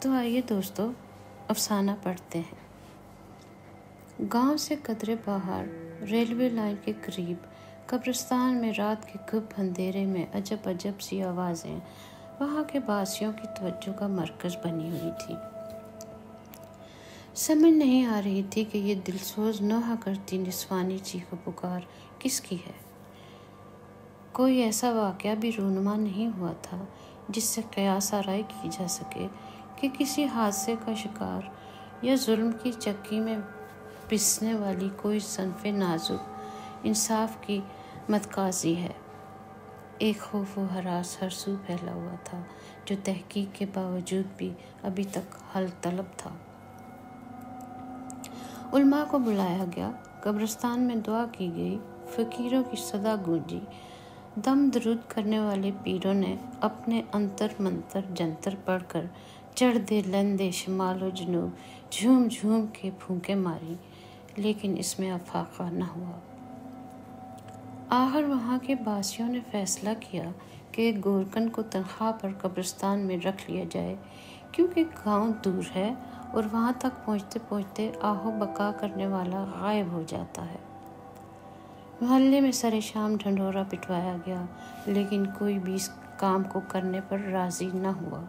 تو آئیے دوستو افسانہ پڑھتے ہیں۔ گاؤں سے قدرے باہر ریلوے لائن کے قریب قبرستان میں رات کے گھپ اندھیرے میں عجب عجب سی آوازیں وہاں کے باسیوں کی توجہ کا مرکز بنی ہوئی تھی۔ سمجھ نہیں آ رہی تھی کہ یہ دلسوز نوحہ کرتی نسوانی چیخ و پکار کس کی ہے۔ کوئی ایسا واقعہ بھی رونما نہیں ہوا تھا جس سے قیاس آرائی کی جا سکے کہ کسی حادثے کا شکار یا ظلم کی چکی میں پسنے والی کوئی صنف نازک انصاف کی متقاضی ہے۔ ایک خوف و ہراس ہر سو پھیلا ہوا تھا جو تحقیق کے باوجود بھی ابھی تک حل طلب تھا۔ علماء کو بلایا گیا، قبرستان میں دعا کی گئی، فقیروں کی صدا گونجی، دم درود کرنے والے پیروں نے اپنے انتر منتر جنتر پڑھ کر چڑھ دے لندے شمال و جنوب جھوم جھوم کے پھونکے ماری، لیکن اس میں افاقہ نہ ہوا۔ آخر وہاں کے باسیوں نے فیصلہ کیا کہ ایک گورکن کو تنخواہ پر قبرستان میں رکھ لیا جائے، کیونکہ گاؤں دور ہے اور وہاں تک پہنچتے پہنچتے آہو بکا کرنے والا غائب ہو جاتا ہے۔ محلے میں سر شام ڈھنڈورا پٹوایا گیا، لیکن کوئی بھی اس کام کو کرنے پر راضی نہ ہوا۔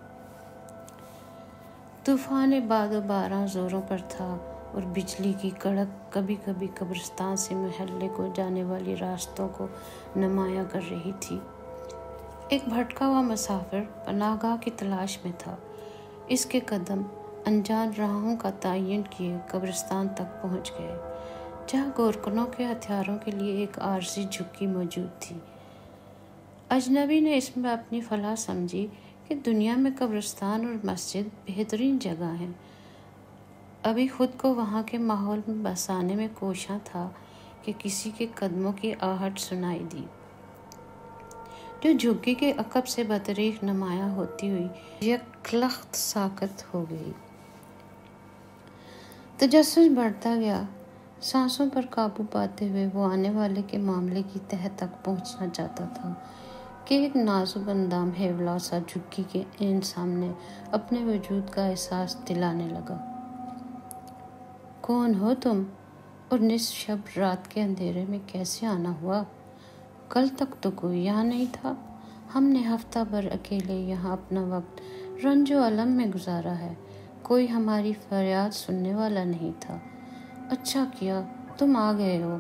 طوفان باد و باران زوروں پر تھا اور بجلی کی کڑک کبھی کبھی قبرستان سے محلے کو جانے والی راستوں کو نمایاں کر رہی تھی۔ ایک بھٹکا ہوا مسافر پناہ گاہ کی تلاش میں تھا۔ اس کے قدم انجان راہوں کا تعین کیے قبرستان تک پہنچ گئے، جہاں گورکنوں کے ہتھیاروں کے لیے ایک عارضی جھکی موجود تھی۔ اجنبی نے اس میں اپنی فلاح سمجھی کہ دنیا میں قبرستان اور مسجد بہترین جگہ ہیں۔ ابھی خود کو وہاں کے ماحول میں بسانے میں کوشاں تھا کہ کسی کے قدموں کی آہٹ سنائی دی، جو جھگی کے عقب سے بطریق نمایاں ہوتی ہوئی یکلخت ساکت ہو گئی۔ تجسس بڑھتا گیا، سانسوں پر قابو پاتے ہوئے وہ آنے والے کے معاملے کی تہ تک پہنچنا چاہتا تھا کہ ایک نازک اندام ہیولا سا جھگی کے عین سامنے اپنے وجود کا احساس دلانے لگا۔ کون ہو تم اور نصف شب رات کے اندھیرے میں کیسے آنا ہوا؟ کل تک تو کوئی یہاں نہیں تھا۔ ہم نے ہفتہ بھر اکیلے یہاں اپنا وقت رنج و الم میں گزارا ہے، کوئی ہماری فریاد سننے والا نہیں تھا۔ اچھا کیا تم آ گئے ہو،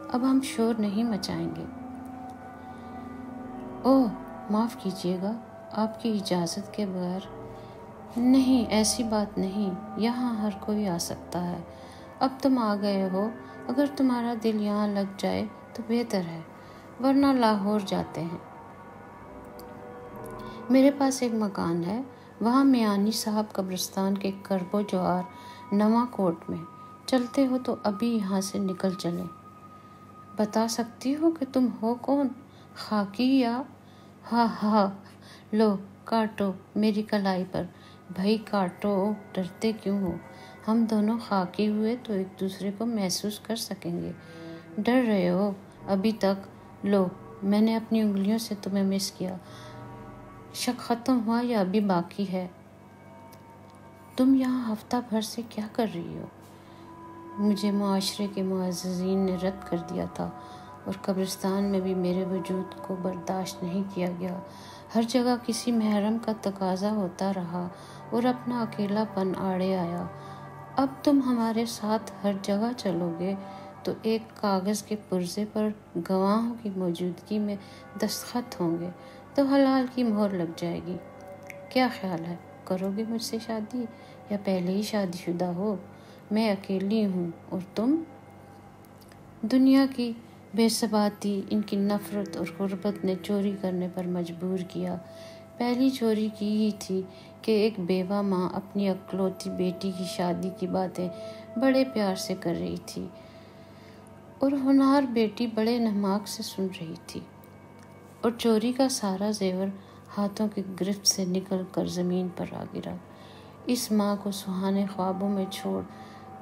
اب ہم شور نہیں مچائیں گے۔ اوہ معاف کیجیے گا، آپ کی اجازت کے بغیر۔ نہیں، ایسی بات نہیں، یہاں ہر کوئی آ سکتا ہے۔ اب تم آ گئے ہو، اگر تمہارا دل یہاں لگ جائے تو بہتر ہے، ورنہ لاہور جاتے ہیں۔ میرے پاس ایک مکان ہے، وہاں میانی صاحب قبرستان کے کرب و جوار نواں کوٹ میں۔ چلتے ہو تو ابھی یہاں سے نکل چلیں۔ بتا سکتی ہو کہ تم ہو کون، خاکی یا؟ ہاں ہاں، لو کاٹو میری کلائی پر، بھائی کاٹو، ڈرتے کیوں ہو؟ ہم دونوں خاکی ہوئے تو ایک دوسرے کو محسوس کر سکیں گے۔ ڈر رہے ہو ابھی تک؟ لو، میں نے اپنی انگلیوں سے تمہیں مس کیا۔ شک ختم ہوا یا ابھی باقی ہے؟ تم یہاں ہفتہ بھر سے کیا کر رہی ہو؟ مجھے معاشرے کے معززین نے رد کر دیا تھا اور قبرستان میں بھی میرے وجود کو برداشت نہیں کیا گیا۔ ہر جگہ کسی محرم کا تقاضا ہوتا رہا اور اپنا اکیلا پن آڑے آیا۔ اب تم ہمارے ساتھ ہر جگہ چلو گے تو ایک کاغذ کے پرزے پر گواہوں کی موجودگی میں دستخط ہوں گے تو حلال کی مہر لگ جائے گی۔ کیا خیال ہے، کرو گے مجھ سے شادی یا پہلے ہی شادی شدہ ہو؟ میں اکیلی ہوں اور تم؟ دنیا کی بے ثباتی، ان کی نفرت اور غربت نے چوری کرنے پر مجبور کیا۔ پہلی چوری کی ہی تھی کہ ایک بیوہ ماں اپنی اکلوتی بیٹی کی شادی کی باتیں بڑے پیار سے کر رہی تھی اور ہونہار بیٹی بڑے نماک سے سن رہی تھی، اور چوری کا سارا زیور ہاتھوں کی گرفت سے نکل کر زمین پر آ گرا۔ اس ماں کو سہانے خوابوں میں چھوڑ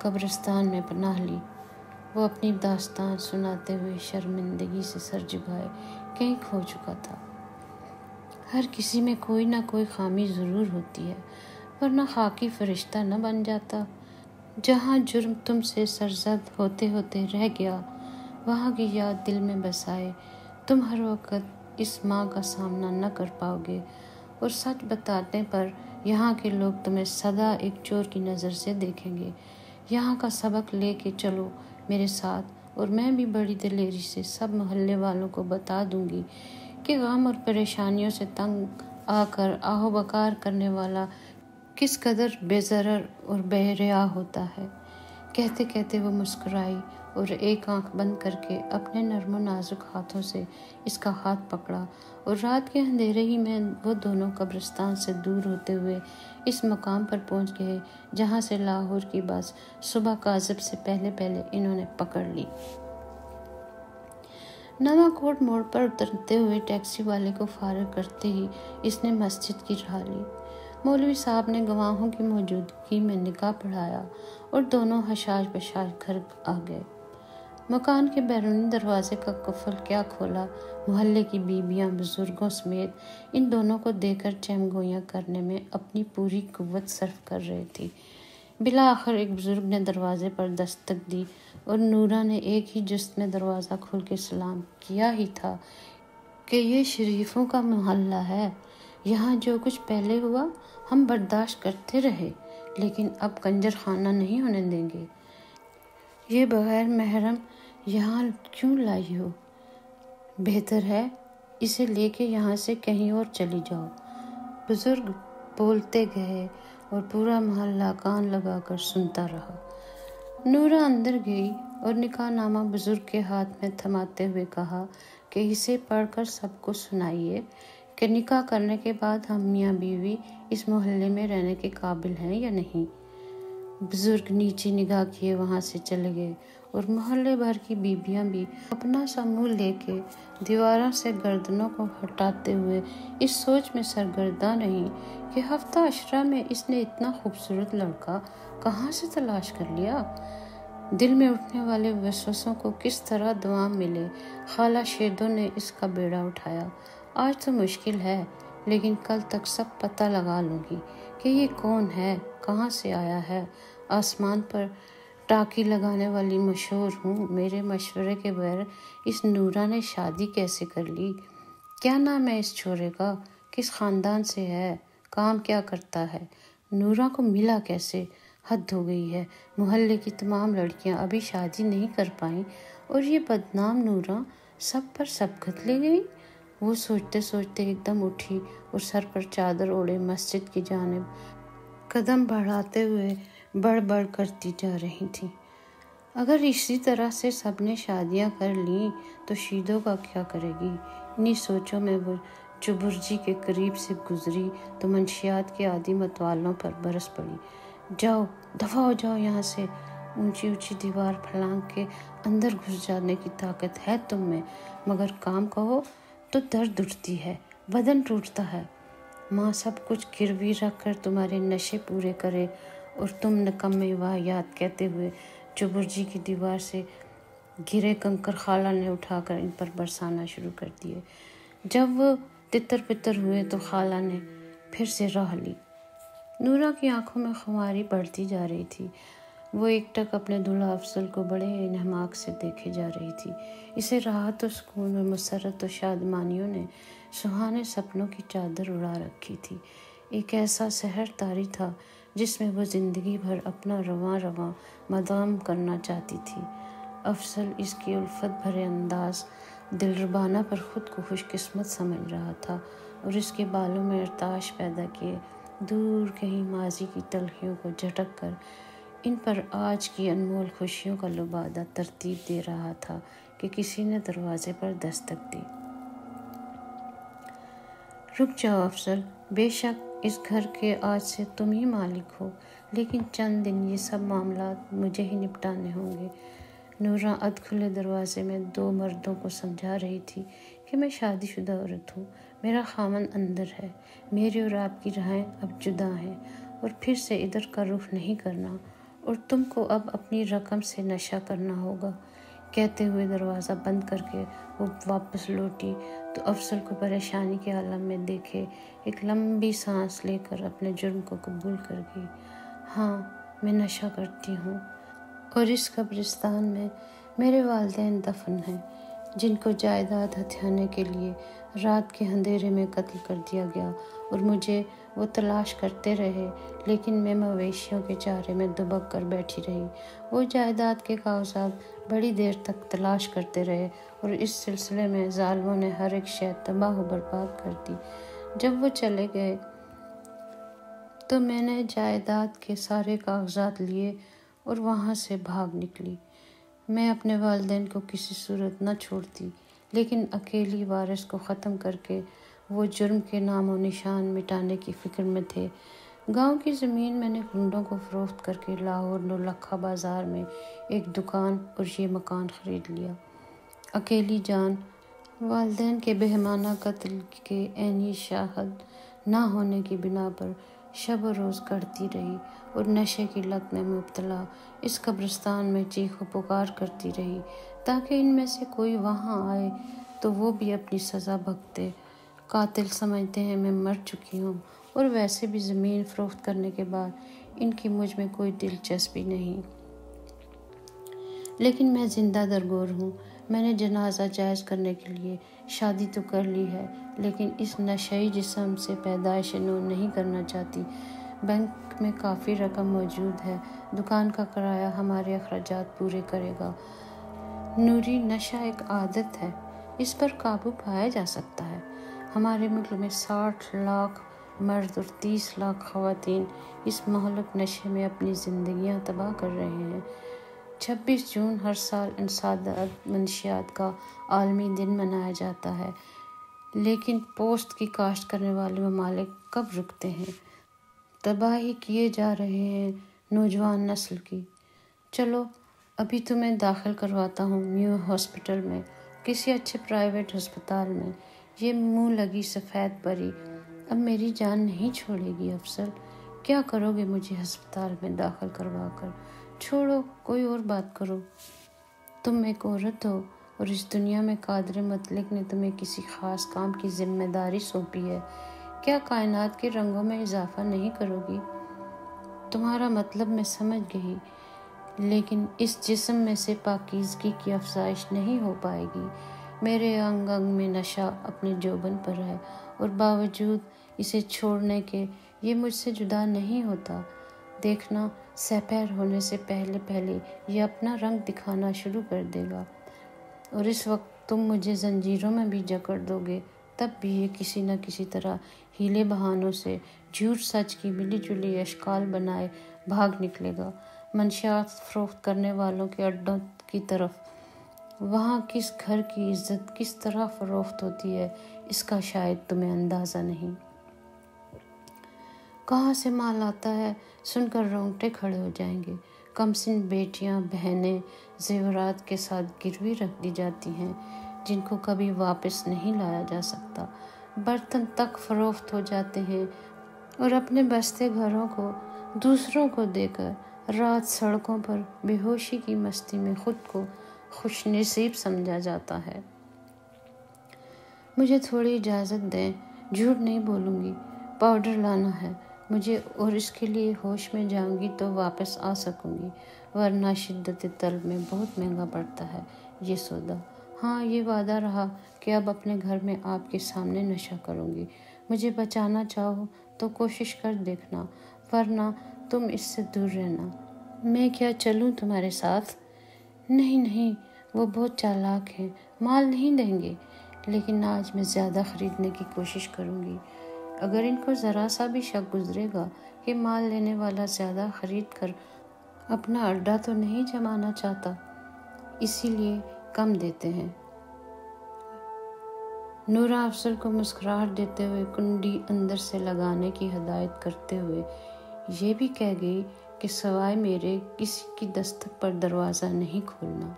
قبرستان میں پناہ لی۔ وہ اپنی داستان سناتے ہوئے شرمندگی سے سر جھکائے کہیں کھو چکا تھا۔ ہر کسی میں کوئی نہ کوئی خامی ضرور ہوتی ہے، ورنہ خاکی فرشتہ نہ بن جاتا۔ جہاں جرم تم سے سرزد ہوتے ہوتے رہ گیا، وہاں کی یاد دل میں بسائے تم ہر وقت اس ماں کا سامنا نہ کر پاؤ گے، اور سچ بتانے پر یہاں کے لوگ تمہیں سدا ایک چور کی نظر سے دیکھیں گے۔ یہاں کا سبق لے کے چلو میرے ساتھ، اور میں بھی بڑی دلیری سے سب محلے والوں کو بتا دوں گی کہ غم اور پریشانیوں سے تنگ آ کر آہو بکار کرنے والا کس قدر بے ضرر اور بے ریا ہوتا ہے۔ کہتے کہتے وہ مسکرائی اور ایک آنکھ بند کر کے اپنے نرم و نازک ہاتھوں سے اس کا ہاتھ پکڑا، اور رات کے اندھیرے ہی میں وہ دونوں قبرستان سے دور ہوتے ہوئے اس مقام پر پہنچ گئے جہاں سے لاہور کی بس صبح کاذب سے پہلے انہوں نے پکڑ لی۔ نواں کوٹ موڑ پر اترتے ہوئے ٹیکسی والے کو فارغ کرتے ہی اس نے مسجد کی راہ لی۔ مولوی صاحب نے گواہوں کی موجودگی میں نکاح پڑھایا اور دونوں حشاش بشاش گھر آ گئے۔ مکان کے بیرونی دروازے کا قفل کیا کھولا، محلے کی بیویاں بزرگوں سمیت ان دونوں کو دیکھ کر چیم گوئیاں کرنے میں اپنی پوری قوت صرف کر رہی تھی۔ بالآخر ایک بزرگ نے دروازے پر دستک دی اور نورا نے ایک ہی جست میں دروازہ کھول کے سلام کیا ہی تھا کہ یہ شریفوں کا محلہ ہے، یہاں جو کچھ پہلے ہوا ہم برداشت کرتے رہے، لیکن اب کنجر خانہ نہیں ہونے دیں گے۔ یہ بغیر محرم یہاں کیوں لائی ہو؟ بہتر ہے اسے لے کے یہاں سے کہیں اور چلی جاؤ۔ بزرگ بولتے گئے اور پورا محلہ کان لگا کر سنتا رہا۔ نورا اندر گئی اور نکاح نامہ بزرگ کے ہاتھ میں تھماتے ہوئے کہا کہ اسے پڑھ کر سب کو سنائیے کہ نکاح کرنے کے بعد ہم میاں بیوی اس محلے میں رہنے کے قابل ہیں یا نہیں۔ بزرگ نیچی نگاہ کیے وہاں سے چلے گئے اور محلے بھر کی بیویاں بھی اپنا سا منہ لے کے دیواروں سے گردنوں کو ہٹاتے ہوئے اس سوچ میں سرگرداں رہیں کہ ہفتہ عشرہ میں اس نے اتنا خوبصورت لڑکا کہاں سے تلاش کر لیا۔ دل میں اٹھنے والے وسوسوں کو کس طرح دوام ملے۔ خالہ شیدو نے اس کا بیڑا اٹھایا۔ آج تو مشکل ہے، لیکن کل تک سب پتہ لگا لوں گی کہ یہ کون ہے، کہاں سے آیا ہے۔ آسمان پر ٹاکی لگانے والی مشہور ہوں، میرے مشورے کے بغیر اس نورا نے شادی کیسے کر لی؟ کیا نام ہے اس چھورے کا؟ کس خاندان سے ہے؟ کام کیا کرتا ہے؟ نورا کو ملا کیسے؟ حد ہو گئی ہے، محلے کی تمام لڑکیاں ابھی شادی نہیں کر پائیں اور یہ بدنام نورا سب پر سبقت لے گئی۔ وہ سوچتے سوچتے ایک دم اٹھی اور سر پر چادر اوڑے مسجد کی جانب قدم بڑھاتے ہوئے بڑھ کرتی جا رہی تھی۔ اگر اسی طرح سے سب نے شادیاں کر لیں تو شیدو کا کیا کرے گی؟ انہی سوچوں میں وہ چبرجی کے قریب سے گزری تو منشیات کے عادی متوالوں پر برس پڑی۔ جاؤ، دفع ہو جاؤ یہاں سے۔ اونچی اونچی دیوار پھلانگ کے اندر گھس جانے کی طاقت ہے تم میں، مگر کام کہو تو درد اٹھتی ہے، بدن ٹوٹتا ہے۔ ماں سب کچھ گروی رکھ کر تمہارے نشے پورے کرے اور تم نکمے واہیات کہتے ہوئے چبرجی کی دیوار سے گرے کنکر خالہ نے اٹھا کر ان پر برسانا شروع کر دیے۔ جب وہ تتر پتر ہوئے تو خالہ نے پھر سے راہ لی۔ نورا کی آنکھوں میں خماری بڑھتی جا رہی تھی۔ وہ ایک ٹک اپنے دلہا افضل کو بڑے انہماک سے دیکھے جا رہی تھی۔ اسے راحت و سکون و مسرت و شادمانیوں نے سہانے سپنوں کی چادر اڑا رکھی تھی۔ ایک ایسا سحر طاری تھا جس میں وہ زندگی بھر اپنا رواں مدام کرنا چاہتی تھی۔ افضل اس کی الفت بھرے انداز دلربانہ پر خود کو خوش قسمت سمجھ رہا تھا اور اس کے بالوں میں ارتعاش پیدا کیے دور کہیں ماضی کی تلخیوں کو جھٹک کر ان پر آج کی انمول خوشیوں کا لبادہ ترتیب دے رہا تھا کہ کسی نے دروازے پر دستک دی۔ رک جاؤ افضل، بے شک اس گھر کے آج سے تم ہی مالک ہو، لیکن چند دن یہ سب معاملات مجھے ہی نپٹانے ہوں گے۔ نورا ادھ کھلے دروازے میں دو مردوں کو سمجھا رہی تھی کہ میں شادی شدہ عورت ہوں، میرا خاوند اندر ہے، میری اور آپ کی راہیں اب جدا ہیں اور پھر سے ادھر کا رخ نہیں کرنا، اور تم کو اب اپنی رقم سے نشہ کرنا ہوگا۔ کہتے ہوئے دروازہ بند کر کے وہ واپس لوٹی تو افضل کو پریشانی کے عالم میں دیکھے ایک لمبی سانس لے کر اپنے جرم کو قبول کر گئی۔ ہاں، میں نشہ کرتی ہوں، اور اس قبرستان میں میرے والدین دفن ہیں، جن کو جائیداد ہتھیانے کے لیے رات کے اندھیرے میں قتل کر دیا گیا، اور مجھے وہ تلاش کرتے رہے، لیکن میں مویشیوں کے چارے میں دبک کر بیٹھی رہی۔ وہ جائیداد کے کاغذات بڑی دیر تک تلاش کرتے رہے، اور اس سلسلے میں ظالموں نے ہر ایک شے تباہ و برباد کر دی۔ جب وہ چلے گئے تو میں نے جائیداد کے سارے کاغذات لیے اور وہاں سے بھاگ نکلی۔ میں اپنے والدین کو کسی صورت نہ چھوڑتی، لیکن اکیلی وارث کو ختم کر کے وہ جرم کے نام و نشان مٹانے کی فکر میں تھے۔ گاؤں کی زمین میں نے گنڈوں کو فروخت کر کے لاہور نولکھا بازار میں ایک دکان اور یہ مکان خرید لیا۔ اکیلی جان والدین کے بہیمانہ قتل کے عینی شاہد نہ ہونے کی بنا پر شب و روز کڑتی رہی، اور نشے کی لت میں مبتلا اس قبرستان میں چیخ و پکار کرتی رہی، تاکہ ان میں سے کوئی وہاں آئے تو وہ بھی اپنی سزا بھگتے۔ قاتل سمجھتے ہیں میں مر چکی ہوں، اور ویسے بھی زمین فروخت کرنے کے بعد ان کی مجھ میں کوئی دلچسپی نہیں، لیکن میں زندہ درگور ہوں۔ میں نے جنازہ جائز کرنے کے لیے شادی تو کر لی ہے، لیکن اس نشئی جسم سے پیدائش نو نہیں کرنا چاہتی۔ بینک میں کافی رقم موجود ہے، دکان کا کرایہ ہمارے اخراجات پورے کرے گا۔ نوری، نشہ ایک عادت ہے، اس پر قابو پایا جا سکتا ہے۔ ہمارے ملک میں 60 لاکھ مرد اور 30 لاکھ خواتین اس مہلک نشے میں اپنی زندگیاں تباہ کر رہے ہیں۔ 26 جون ہر سال انسداد منشیات کا عالمی دن منایا جاتا ہے، لیکن پوست کی کاشت کرنے والے ممالک کب رکتے ہیں؟ تباہی کیے جا رہے ہیں نوجوان نسل کی۔ چلو ابھی تمہیں داخل کرواتا ہوں نیو ہاسپٹل میں، کسی اچھے پرائیویٹ ہسپتال میں۔ یہ منہ لگی سفید پری اب میری جان نہیں چھوڑے گی۔ افضل، کیا کرو گے مجھے ہسپتال میں داخل کروا کر؟ چھوڑو، کوئی اور بات کرو۔ تم ایک عورت ہو، اور اس دنیا میں قادر مطلق نے تمہیں کسی خاص کام کی ذمہ داری سونپی ہے۔ کیا کائنات کے رنگوں میں اضافہ نہیں کرو گی؟ تمہارا مطلب میں سمجھ گئی، لیکن اس جسم میں سے پاکیزگی کی افزائش نہیں ہو پائے گی۔ میرے انگ انگ میں نشہ اپنے جوبن پر ہے، اور باوجود اسے چھوڑنے کے یہ مجھ سے جدا نہیں ہوتا۔ دیکھنا، سپہر ہونے سے پہلے پہلے یہ اپنا رنگ دکھانا شروع کر دے گا، اور اس وقت تم مجھے زنجیروں میں بھی جکڑ دو گے، تب بھی یہ کسی نہ کسی طرح ہیلے بہانوں سے جھوٹ سچ کی ملی جلی اشکال بنائے بھاگ نکلے گا، منشیات فروخت کرنے والوں کے اڈوں کی طرف۔ وہاں کس گھر کی عزت کس طرح فروخت ہوتی ہے، اس کا شاید تمہیں اندازہ نہیں۔ کہاں سے مال آتا ہے، سن کر رونگٹے کھڑے ہو جائیں گے۔ کم سن بیٹیاں بہنیں زیورات کے ساتھ گروی رکھ دی جاتی ہیں، جن کو کبھی واپس نہیں لایا جا سکتا۔ برتن تک فروخت ہو جاتے ہیں، اور اپنے بستے گھروں کو دوسروں کو دے کر رات سڑکوں پر بے ہوشی کی مستی میں خود کو خوش نصیب سمجھا جاتا ہے۔ مجھے تھوڑی اجازت دیں، جھوٹ نہیں بولوں گی۔ پاؤڈر لانا ہے مجھے، اور اس کے لیے ہوش میں جاؤں گی تو واپس آ سکوں گی، ورنہ شدت طلب میں بہت مہنگا پڑتا ہے یہ سودا۔ ہاں، یہ وعدہ رہا کہ اب اپنے گھر میں آپ کے سامنے نشہ کروں گی۔ مجھے بچانا چاہو تو کوشش کر دیکھنا، ورنہ تم اس سے دور رہنا۔ میں کیا چلوں تمہارے ساتھ؟ نہیں نہیں، وہ بہت چالاک ہیں، مال نہیں دیں گے، لیکن آج میں زیادہ خریدنے کی کوشش کروں گی۔ اگر ان کو ذرا سا بھی شک گزرے گا کہ مال لینے والا زیادہ خرید کر اپنا اڈا تو نہیں جمانا چاہتا، اسی لیے کم دیتے ہیں۔ نورا افضل کو مسکراہٹ دیتے ہوئے کنڈی اندر سے لگانے کی ہدایت کرتے ہوئے یہ بھی کہہ گئی کہ سوائے میرے کسی کی دستک پر دروازہ نہیں کھولنا۔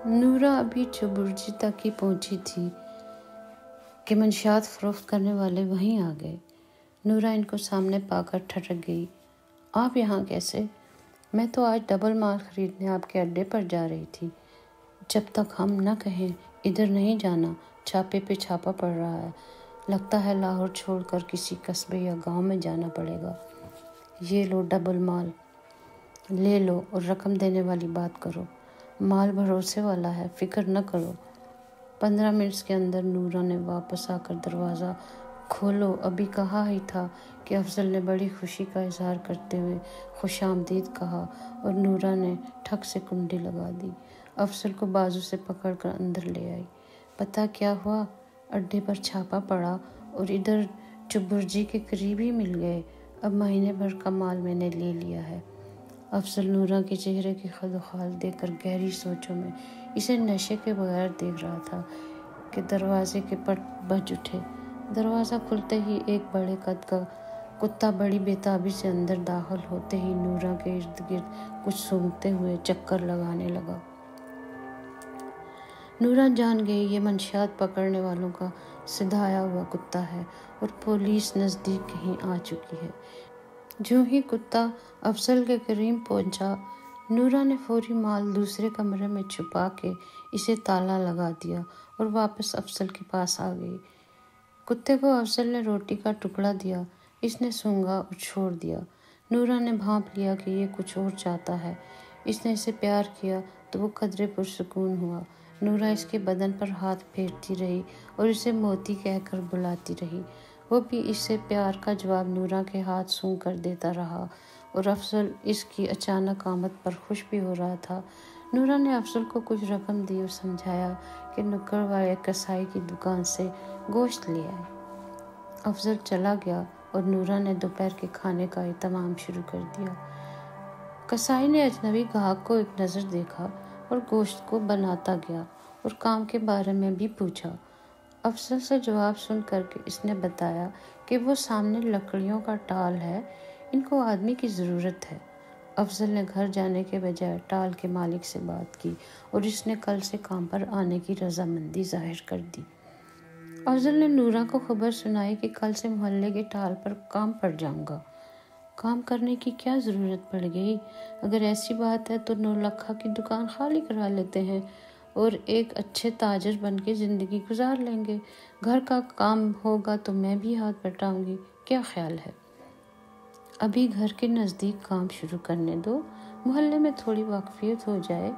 نورا ابھی چبرجی تک ہی پہنچی تھی کہ منشیات فروخت کرنے والے وہیں آ گئے۔ نورا ان کو سامنے پا کر ٹھٹک گئی۔ آپ یہاں کیسے؟ میں تو آج ڈبل مال خریدنے آپ کے اڈے پر جا رہی تھی۔ جب تک ہم نہ کہیں ادھر نہیں جانا، چھاپے پہ چھاپا پڑ رہا ہے۔ لگتا ہے لاہور چھوڑ کر کسی قصبے یا گاؤں میں جانا پڑے گا۔ یہ لو ڈبل مال، لے لو اور رقم دینے والی بات کرو۔ مال بھروسے والا ہے، فکر نہ کرو۔ 15 منٹ کے اندر نورا نے واپس آ کر دروازہ کھولو ابھی کہا ہی تھا کہ افضل نے بڑی خوشی کا اظہار کرتے ہوئے خوش آمدید کہا اور نورا نے ٹھک سے کنڈی لگا دی۔ افضل کو بازو سے پکڑ کر اندر لے آئی۔ پتہ کیا ہوا؟ اڈے پر چھاپا پڑا اور ادھر چبرجی کے قریب ہی مل گئے۔ اب مہینے بھر کا مال میں نے لے لیا ہے۔ افضل نورا کے چہرے کی خد و خال دیکھ کر گہری سوچوں میں اسے نشے کے بغیر دیکھ رہا تھا کہ دروازے کے پٹ بج اٹھے۔ دروازہ کھلتے ہی ایک بڑے قد کا کتا بڑی بےتابی سے اندر داخل ہوتے ہی نورا کے ارد گرد کچھ سونگھتے ہوئے چکر لگانے لگا۔ نورا جان گئی یہ منشیات پکڑنے والوں کا سدھایا ہوا کتا ہے اور پولیس نزدیک کہیں آ چکی ہے۔ جو ہی کتا افضل کے قریب پہنچا، نورا نے فوری مال دوسرے کمرے میں چھپا کے اسے تالا لگا دیا اور واپس افضل کے پاس آ گئی۔ کتے کو افضل نے روٹی کا ٹکڑا دیا، اس نے سونگھا اور چھوڑ دیا۔ نورا نے بھانپ لیا کہ یہ کچھ اور چاہتا ہے۔ اس نے اسے پیار کیا تو وہ قدرے پرسکون ہوا۔ نورا اس کے بدن پر ہاتھ پھیرتی رہی اور اسے موتی کہہ کر بلاتی رہی۔ وہ بھی اس سے پیار کا جواب نورا کے ہاتھ سونگھ کر دیتا رہا اور افضل اس کی اچانک آمد پر خوش بھی ہو رہا تھا۔ نورا نے افضل کو کچھ رقم دی اور سمجھایا کہ نکڑ والے کسائی کی دکان سے گوشت لے آئے۔ افضل چلا گیا اور نورا نے دوپہر کے کھانے کا اہتمام شروع کر دیا۔ کسائی نے اجنبی گاہک کو ایک نظر دیکھا اور گوشت کو بناتا گیا اور کام کے بارے میں بھی پوچھا۔ افضل سے جواب سن کر کے اس نے بتایا کہ وہ سامنے لکڑیوں کا ٹال ہے، ان کو آدمی کی ضرورت ہے۔ افضل نے گھر جانے کے بجائے ٹال کے مالک سے بات کی اور اس نے کل سے کام پر آنے کی رضامندی ظاہر کر دی۔ افضل نے نورا کو خبر سنائی کہ کل سے محلے کے ٹال پر کام پر جاؤں گا۔ کام کرنے کی کیا ضرورت پڑ گئی؟ اگر ایسی بات ہے تو 9 لکھا کی دکان خالی کرا لیتے ہیں اور ایک اچھے تاجر بن کے زندگی گزار لیں گے۔ گھر کا کام ہوگا تو میں بھی ہاتھ بٹاؤں گی، کیا خیال ہے؟ ابھی گھر کے نزدیک کام شروع کرنے دو، محلے میں تھوڑی واقفیت ہو جائے،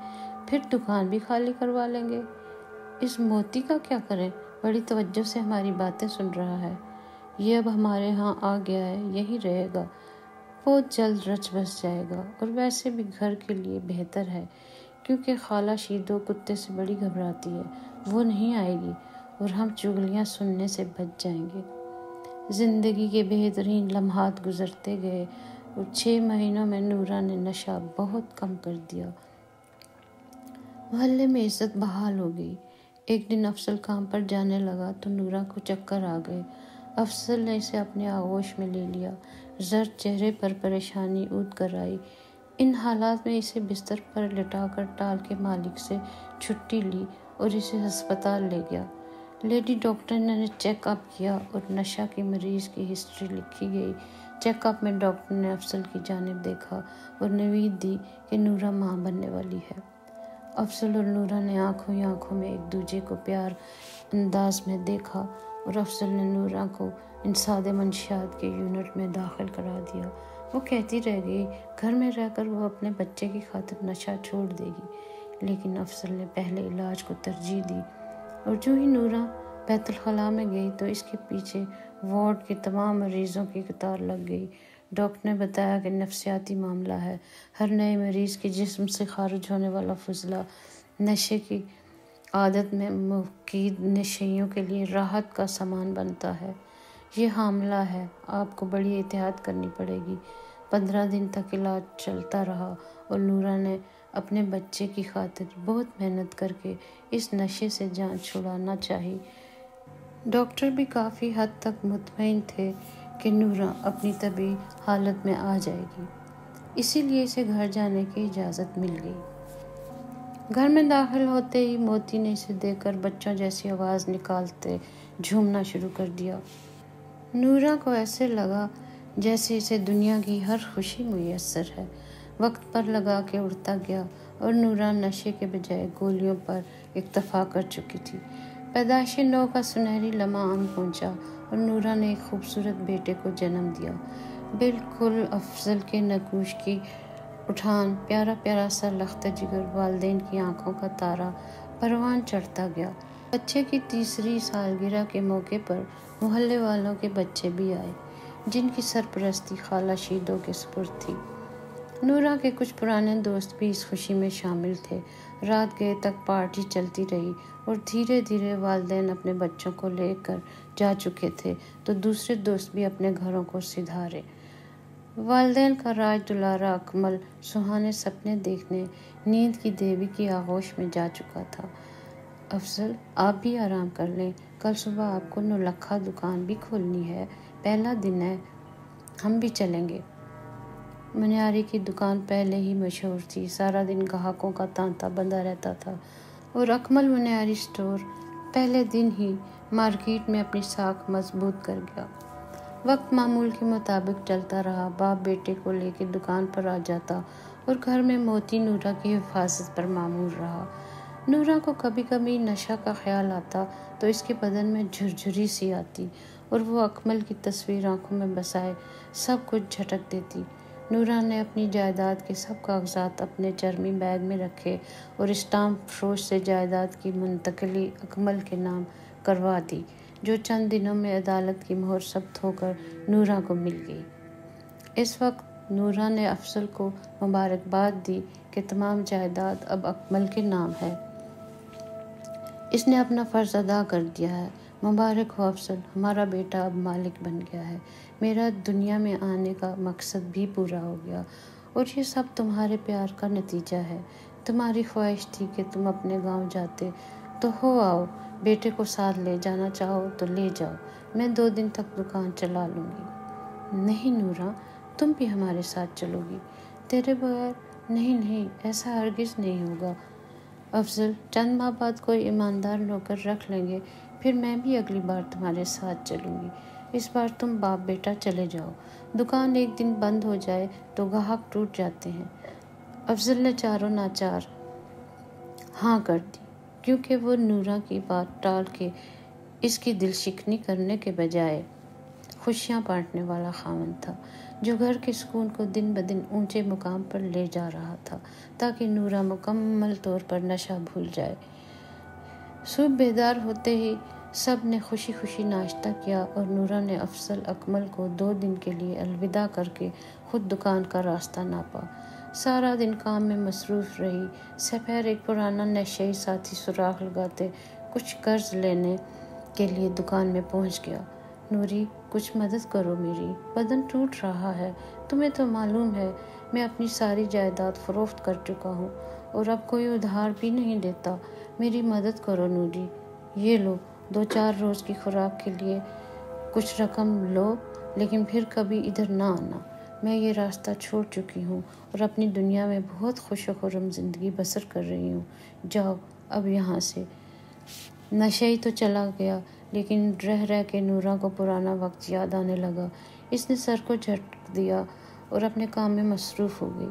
پھر دکان بھی خالی کروا لیں گے۔ اس موتی کا کیا کریں؟ بڑی توجہ سے ہماری باتیں سن رہا ہے۔ یہ اب ہمارے ہاں آ گیا ہے، یہی رہے گا، بہت جلد رچ بس جائے گا اور ویسے بھی گھر کے لیے بہتر ہے کیونکہ خالہ شیدو کتے سے بڑی گھبراتی ہے، وہ نہیں آئے گی اور ہم چغلیاں سننے سے بچ جائیں گے۔ زندگی کے بہترین لمحات گزرتے گئے اور 6 مہینوں میں نورا نے نشہ بہت کم کر دیا۔ محلے میں عزت بحال ہو گئی۔ ایک دن افضل کام پر جانے لگا تو نورا کو چکر آ گئے۔ افضل نے اسے اپنے آغوش میں لے لیا، زرد چہرے پر پریشانی اود کر آئی۔ ان حالات میں اسے بستر پر لٹا کر ٹال کے مالک سے چھٹی لی اور اسے ہسپتال لے گیا۔ لیڈی ڈاکٹر نے چیک اپ کیا اور نشہ کی مریض کی ہسٹری لکھی گئی۔ چیک اپ میں ڈاکٹر نے افضل کی جانب دیکھا اور نوید دی کہ نورا ماں بننے والی ہے۔ افضل اور نورا نے آنکھوں ہی آنکھوں میں ایک دوسرے کو پیار انداز میں دیکھا اور افضل نے نورا کو ان سادے منشیات کے یونٹ میں داخل کرا دیا۔ وہ کہتی رہ گئی گھر میں رہ کر وہ اپنے بچے کی خاطر نشہ چھوڑ دے گی، لیکن افضل نے پہلے علاج کو ترجیح دی اور جو ہی نورا بیت الخلاء میں گئی تو اس کے پیچھے وارڈ کے تمام مریضوں کی قطار لگ گئی۔ ڈاکٹر نے بتایا کہ نفسیاتی معاملہ ہے۔ ہر نئے مریض کے جسم سے خارج ہونے والا فضلہ نشے کی عادت میں مقید نشیوں کے لیے راحت کا سامان بنتا ہے۔ یہ حاملہ ہے، آپ کو بڑی احتیاط کرنی پڑے گی۔ 15 دن تک علاج چلتا رہا اور نورا نے اپنے بچے کی خاطر بہت محنت کر کے اس نشے سے جان چھڑانا چاہی۔ ڈاکٹر بھی کافی حد تک مطمئن تھے کہ نورا اپنی طبیعی حالت میں آ جائے گی، اسی لیے اسے گھر جانے کی اجازت مل گئی۔ گھر میں داخل ہوتے ہی موتی نے اسے دیکھ کر بچوں جیسی آواز نکالتے جھومنا شروع کر دیا۔ نورا کو ایسے لگا جیسے اسے دنیا کی ہر خوشی میسر ہے۔ وقت پر لگا کے اڑتا گیا اور نورا نشے کے بجائے گولیوں پر اکتفا کر چکی تھی۔ پیدائش نو کا سنہری لمحہ آن پہنچا اور نورا نے ایک خوبصورت بیٹے کو جنم دیا۔ بالکل افضل کے نقوش کی اٹھان، پیارا پیارا سا لخت جگر، والدین کی آنکھوں کا تارا پروان چڑھتا گیا۔ بچے کی تیسری سالگرہ کے موقع پر محلے والوں کے بچے بھی آئے، جن کی سرپرستی خالہ شیدو کے سپرد تھی۔ نورا کے کچھ پرانے دوست بھی اس خوشی میں شامل تھے۔ رات گئے تک پارٹی چلتی رہی اور دھیرے دھیرے والدین اپنے بچوں کو لے کر جا چکے تھے تو دوسرے دوست بھی اپنے گھروں کو سدھارے۔ والدین کا راج دلارا اکمل سہانے سپنے دیکھنے نیند کی دیوی کی آغوش میں جا چکا تھا۔ افضل، آپ بھی آرام کر لیں، کل صبح آپ کو نولکھا دکان بھی کھولنی ہے، پہلا دن ہے، ہم بھی چلیں گے۔ منیاری کی دکان پہلے ہی مشہور تھی، سارا دن گاہکوں کا تانتا بندھا رہتا تھا اور اکمل منیاری اسٹور پہلے دن ہی مارکیٹ میں اپنی ساکھ مضبوط کر گیا۔ وقت معمول کے مطابق چلتا رہا، باپ بیٹے کو لے کے دکان پر آ جاتا اور گھر میں موتی نورا کی حفاظت پر مامور رہا۔ نورا کو کبھی کبھی نشہ کا خیال آتا تو اس کے بدن میں جھرجھری سی آتی اور وہ اکمل کی تصویر آنکھوں میں بسائے سب کچھ جھٹک دیتی۔ نورا نے اپنی جائیداد کے سب کاغذات اپنے چرمی بیگ میں رکھے اور اسٹامپ فروش سے جائیداد کی منتقلی اکمل کے نام کروا دی، جو چند دنوں میں عدالت کی مہر ثبت ہو کر نورا کو مل گئی۔ اس وقت نورا نے افضل کو مبارکباد دی کہ تمام جائیداد اب اکمل کے نام ہے۔ اس نے اپنا فرض ادا کر دیا ہے۔ مبارک ہو افضل، ہمارا بیٹا اب مالک بن گیا ہے، میرا دنیا میں آنے کا مقصد بھی پورا ہو گیا اور یہ سب تمہارے پیار کا نتیجہ ہے۔ تمہاری خواہش تھی کہ تم اپنے گاؤں جاتے تو ہو آؤ، بیٹے کو ساتھ لے جانا چاہو تو لے جاؤ، میں 2 دن تک دکان چلا لوں گی۔ نہیں نورا، تم بھی ہمارے ساتھ چلو گی، تیرے بغیر نہیں، ایسا ہرگز نہیں ہوگا۔ افضل، چند ماہ بعد کوئی ایماندار نوکر رکھ لیں گے، پھر میں بھی اگلی بار تمہارے ساتھ چلوں گی۔ اس بار تم باپ بیٹا چلے جاؤ، دکان ایک دن بند ہو جائے تو گاہک ٹوٹ جاتے ہیں۔ افضل نے چاروں ناچار ہاں کر دی، کیونکہ وہ نورا کی بات ٹال کے اس کی دل شکنی کرنے کے بجائے خوشیاں بانٹنے والا خاوند تھا، جو گھر کے سکون کو دن بدن اونچے مقام پر لے جا رہا تھا تاکہ نورا مکمل طور پر نشہ بھول جائے۔ صبح بیدار ہوتے ہی سب نے خوشی خوشی ناشتہ کیا اور نورا نے افضل اکمل کو 2 دن کے لیے الوداع کر کے خود دکان کا راستہ ناپا۔ سارا دن کام میں مصروف رہی۔ سپہر ایک پرانا نشئی ساتھی سراغ لگاتے کچھ قرض لینے کے لیے دکان میں پہنچ گیا۔ نوری، کچھ مدد کرو، میری بدن ٹوٹ رہا ہے، تمہیں تو معلوم ہے میں اپنی ساری جائیداد فروخت کر چکا ہوں اور اب کوئی ادھار بھی نہیں دیتا، میری مدد کرو نوری، یہ لو 2-4 روز کی خوراک کے لیے کچھ رقم لو، لیکن پھر کبھی ادھر نہ آنا، میں یہ راستہ چھوڑ چکی ہوں اور اپنی دنیا میں بہت خوش و خرم زندگی بسر کر رہی ہوں، جاؤ اب یہاں سے۔ نشئی تو چلا گیا، لیکن رہ کے نورا کو پرانا وقت یاد آنے لگا۔ اس نے سر کو جھٹک دیا اور اپنے کام میں مصروف ہو گئی۔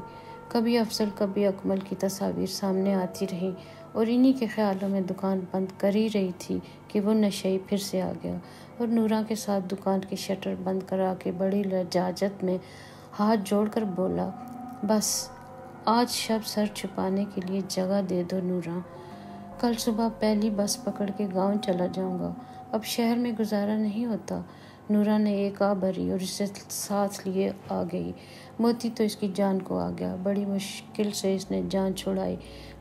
کبھی افضل کبھی اکمل کی تصاویر سامنے آتی رہی اور انہی کے خیالوں میں دکان بند کر ہی رہی تھی کہ وہ نشئی پھر سے آ گیا اور نورا کے ساتھ دکان کی شٹر بند کرا کے بڑی لجاجت میں ہاتھ جوڑ کر بولا، بس آج شب سر چھپانے کے لیے جگہ دے دو نورا، کل صبح پہلی بس پکڑ کے گاؤں چلا جاؤں گا، اب شہر میں گزارا نہیں ہوتا۔ نورا نے ایک آ بھری اور اسے ساتھ لیے آ گئی۔ موتی تو اس کی جان کو آ گیا، بڑی مشکل سے اس نے جان چھڑائی،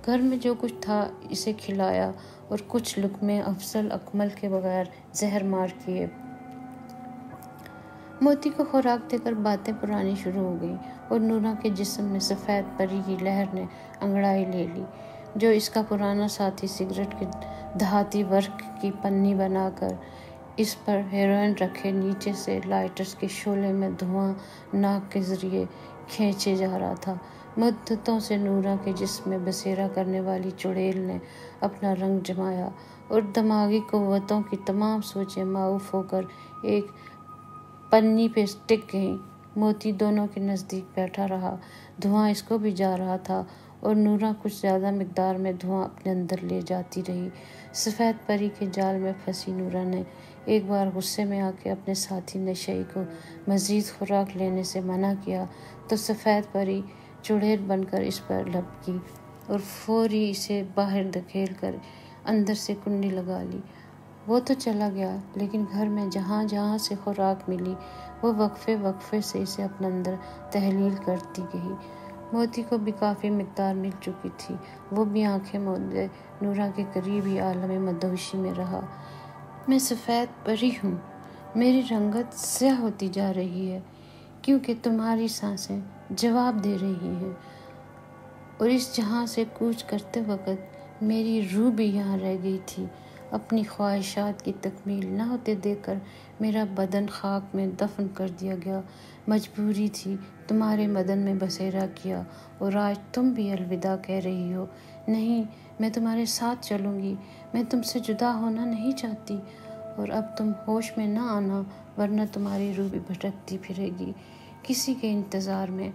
گھر میں جو کچھ تھا اسے کھلایا اور کچھ لقمے افضل اکمل کے بغیر زہر مار کیے۔ موتی کو خوراک دے کر باتیں پرانی شروع ہو گئیں اور نورا کے جسم میں سفید پری کی لہر نے انگڑائی لے لی، جو اس کا پرانا ساتھی سگریٹ کے دھاتی ورق کی پنی بنا کر اس پر ہیروئن رکھے نیچے سے لائٹرز کے شعلے میں دھواں ناک کے ذریعے کھینچے جا رہا تھا۔ مدتوں سے نورا کے جسم میں بسیرا کرنے والی چڑیل نے اپنا رنگ جمایا اور دماغی قوتوں کی تمام سوچیں معاف ہو کر ایک پنی پہ ٹک گئیں۔ موتی دونوں کے نزدیک بیٹھا رہا۔ دھواں اس کو بھی جا رہا تھا اور نورا کچھ زیادہ مقدار میں دھواں اپنے اندر لے جاتی رہی۔ سفید پری کے جال میں پھنسی نورا نے ایک بار غصے میں آ کے اپنے ساتھی نشئی کو مزید خوراک لینے سے منع کیا تو سفید پری چڑیل بن کر اس پر لپکی اور فوری اسے باہر دھکیل کر اندر سے کنڈی لگا لی۔ وہ تو چلا گیا، لیکن گھر میں جہاں جہاں سے خوراک ملی وہ وقفے وقفے سے اسے اپنے اندر تحلیل کرتی گئی۔ موتی کو بھی کافی مقدار مل چکی تھی، وہ بھی آنکھیں موندے نورا کے قریب ہی عالم مدہوشی میں رہا۔ میں سفید پری ہوں، میری رنگت سیاہ ہوتی جا رہی ہے کیونکہ تمہاری سانسیں جواب دے رہی ہیں، اور اس جہاں سے کوچ کرتے وقت میری روح بھی یہاں رہ گئی تھی۔ اپنی خواہشات کی تکمیل نہ ہوتے دیکھ کر میرا بدن خاک میں دفن کر دیا گیا۔ مجبوری تھی تمہارے بدن میں بسیرا کیا، اور آج تم بھی الوداع کہہ رہی ہو۔ نہیں، میں تمہارے ساتھ چلوں گی، میں تم سے جدا ہونا نہیں چاہتی، اور اب تم ہوش میں نہ آنا ورنہ تمہاری روح بھی بھٹکتی پھرے گی کسی کے انتظار میں۔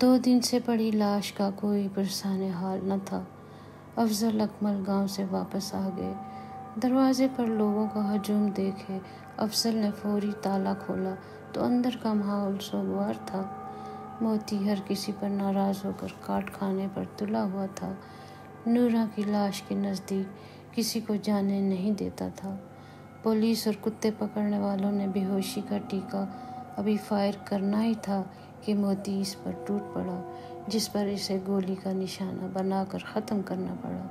2 دن سے پڑی لاش کا کوئی پرسانِ حال نہ تھا۔ افضل اکمل گاؤں سے واپس آ گئے۔ دروازے پر لوگوں کا ہجوم دیکھے افضل نے فوری تالا کھولا تو اندر کا ماحول سوگوار تھا۔ موتی ہر کسی پر ناراض ہو کر کاٹ کھانے پر تلا ہوا تھا۔ نورا کی لاش کے نزدیک کسی کو جانے نہیں دیتا تھا۔ پولیس اور کتے پکڑنے والوں نے بے ہوشی کا ٹیکہ ابھی فائر کرنا ہی تھا کہ موتی اس پر ٹوٹ پڑا، جس پر اسے گولی کا نشانہ بنا کر ختم کرنا پڑا۔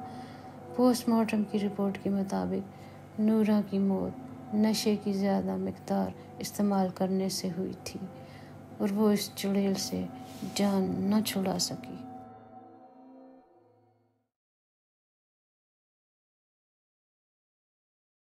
پوسٹ مارٹم کی رپورٹ کے مطابق نورا کی موت نشے کی زیادہ مقدار استعمال کرنے سے ہوئی تھی، اور وہ اس چڑیل سے جان نہ چھڑا سکی۔